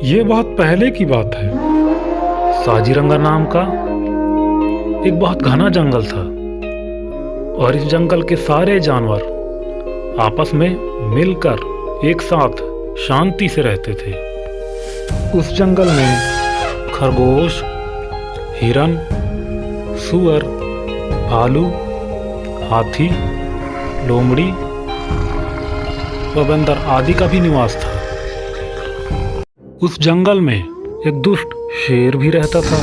ये बहुत पहले की बात है। साजीरंगा नाम का एक बहुत घना जंगल था और इस जंगल के सारे जानवर आपस में मिलकर एक साथ शांति से रहते थे। उस जंगल में खरगोश, हिरन, सूअर, भालू, हाथी, लोमड़ी व बंदर आदि का भी निवास था। उस जंगल में एक दुष्ट शेर भी रहता था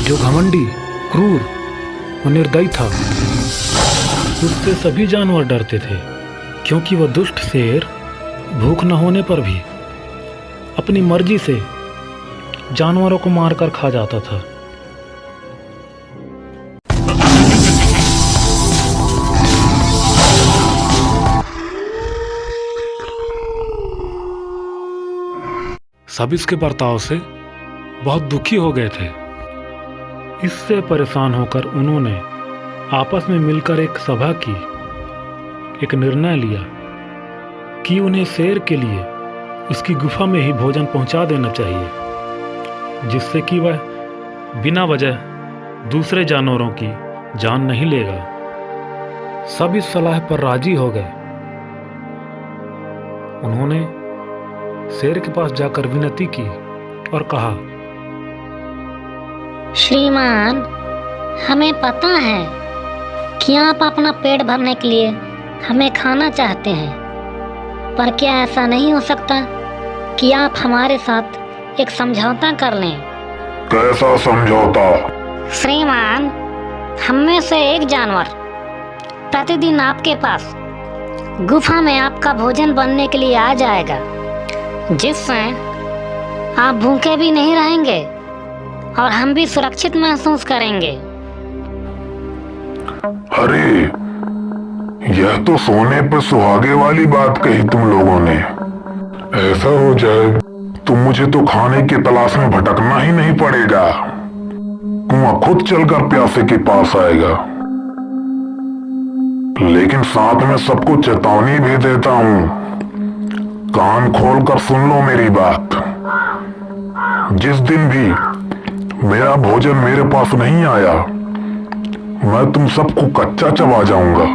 जो घमंडी, क्रूर और निर्दयी था। उससे सभी जानवर डरते थे क्योंकि वह दुष्ट शेर भूख न होने पर भी अपनी मर्जी से जानवरों को मारकर खा जाता था। सब इसके बर्ताव से बहुत दुखी हो गए थे। इससे परेशान होकर उन्होंने आपस में मिलकर एक सभा की, एक निर्णय लिया कि उन्हें शेर के लिए उसकी गुफा में ही भोजन पहुंचा देना चाहिए, जिससे कि वह बिना वजह दूसरे जानवरों की जान नहीं लेगा। सब इस सलाह पर राजी हो गए। उन्होंने शेर के पास जाकर विनती की और कहा, श्रीमान, हमें पता है कि आप अपना पेट भरने के लिए हमें खाना चाहते हैं, पर क्या ऐसा नहीं हो सकता कि आप हमारे साथ एक समझौता कर लें? कैसा समझौता? श्रीमान, हम में से एक जानवर प्रतिदिन आपके पास गुफा में आपका भोजन बनने के लिए आ जाएगा, जिससे आप भूखे भी नहीं रहेंगे और हम भी सुरक्षित महसूस करेंगे। अरे, यह तो सोने पर सुहागे वाली बात कही तुम लोगों ने। ऐसा हो जाए तो मुझे तो खाने की तलाश में भटकना ही नहीं पड़ेगा। कुआं खुद चलकर प्यासे के पास आएगा। लेकिन साथ में सबको चेतावनी भी देता हूं, कान खोलकर सुन लो मेरी बात। जिस दिन भी मेरा भोजन मेरे पास नहीं आया, मैं तुम सबको कच्चा चबा जाऊंगा।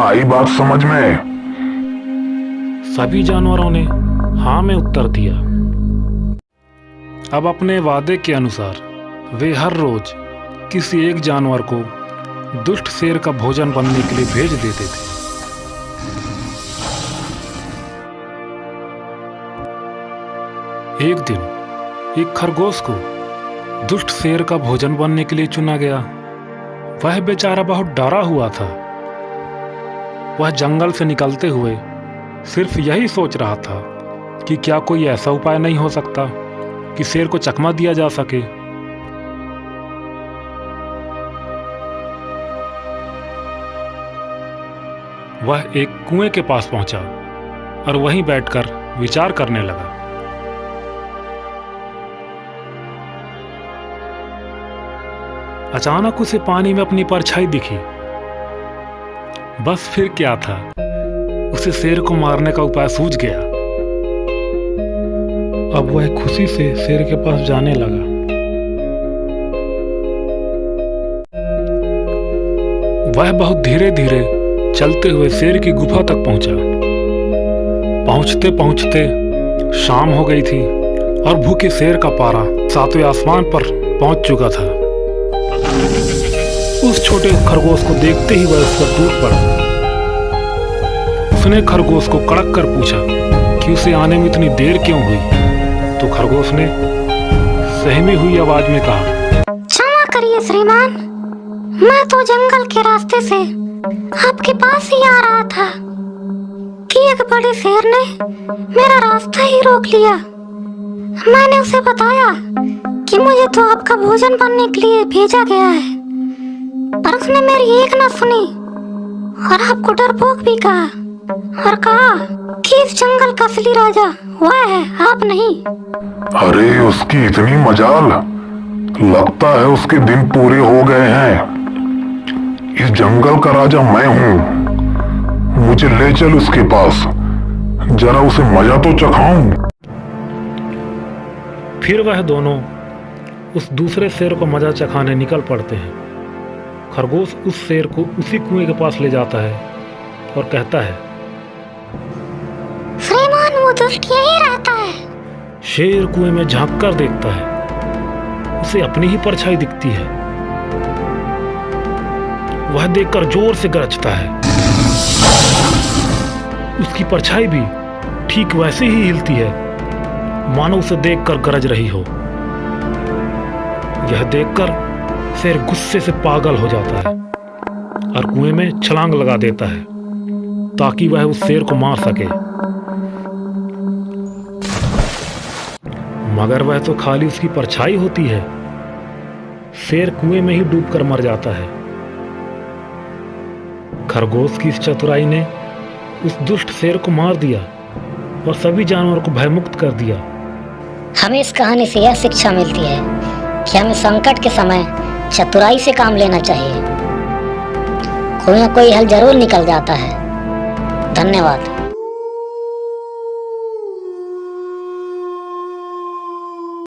आई बात समझ में? सभी जानवरों ने हाँ में उत्तर दिया। अब अपने वादे के अनुसार वे हर रोज किसी एक जानवर को दुष्ट शेर का भोजन बनने के लिए भेज देते थे। एक दिन एक खरगोश को दुष्ट शेर का भोजन बनने के लिए चुना गया। वह बेचारा बहुत डरा हुआ था। वह जंगल से निकलते हुए सिर्फ यही सोच रहा था कि क्या कोई ऐसा उपाय नहीं हो सकता कि शेर को चकमा दिया जा सके। वह एक कुएं के पास पहुंचा और वहीं बैठकर विचार करने लगा। अचानक उसे पानी में अपनी परछाई दिखी। बस फिर क्या था, उसे शेर को मारने का उपाय सूझ गया। अब वह खुशी से शेर के पास जाने लगा। वह बहुत धीरे धीरे चलते हुए शेर की गुफा तक पहुंचा। पहुंचते पहुंचते शाम हो गई थी और भूखे शेर का पारा सातवें आसमान पर पहुंच चुका था। उस छोटे खरगोश को देखते ही वह उस पर टूट पड़ा। उसने खरगोश को कड़क कर पूछा कि उसे आने में इतनी देर क्यों हुई। तो खरगोश ने सहमी हुई आवाज में कहा, क्षमा करिए श्रीमान, मैं तो जंगल के रास्ते से आपके पास ही आ रहा था कि एक बड़े शेर ने मेरा रास्ता ही रोक लिया। मैंने उसे बताया कि मुझे तो आपका भोजन बनने के लिए भेजा गया है, पर उसने मेरी एक न सुनी और आपको डरपोक भी कहा और कहा कि इस जंगल का असली राजा वह है, आप नहीं। अरे, उसकी इतनी मजाल! लगता है उसके दिन पूरे हो गए हैं। इस जंगल का राजा मैं हूँ। मुझे ले चल उसके पास, जरा उसे मजा तो चखाऊं। फिर वह दोनों उस दूसरे शेर को मजा चखाने निकल पड़ते हैं। खरगोश उस शेर को उसी कुएं के पास ले जाता है और कहता है, श्रीमान वो दुष्ट यही रहता है। शेर कुएं में झांक कर देखता है, उसे अपनी ही परछाई दिखती है। वह देखकर जोर से गरजता है। उसकी परछाई भी ठीक वैसे ही हिलती है मानो उसे देखकर गरज रही हो। यह देखकर शेर गुस्से से पागल हो जाता है और कुएं में छलांग लगा देता है ताकि वह उस शेर को मार सके। मगर वह तो खाली उसकी परछाई होती है। शेर कुएं में ही डूबकर मर जाता है। खरगोश की इस चतुराई ने उस दुष्ट शेर को मार दिया और सभी जानवरों को भयमुक्त कर दिया। हमें इस कहानी से यह शिक्षा मिलती है कि हमें संकट के समय चतुराई से काम लेना चाहिए। कोई ना कोई हल जरूर निकल जाता है। धन्यवाद।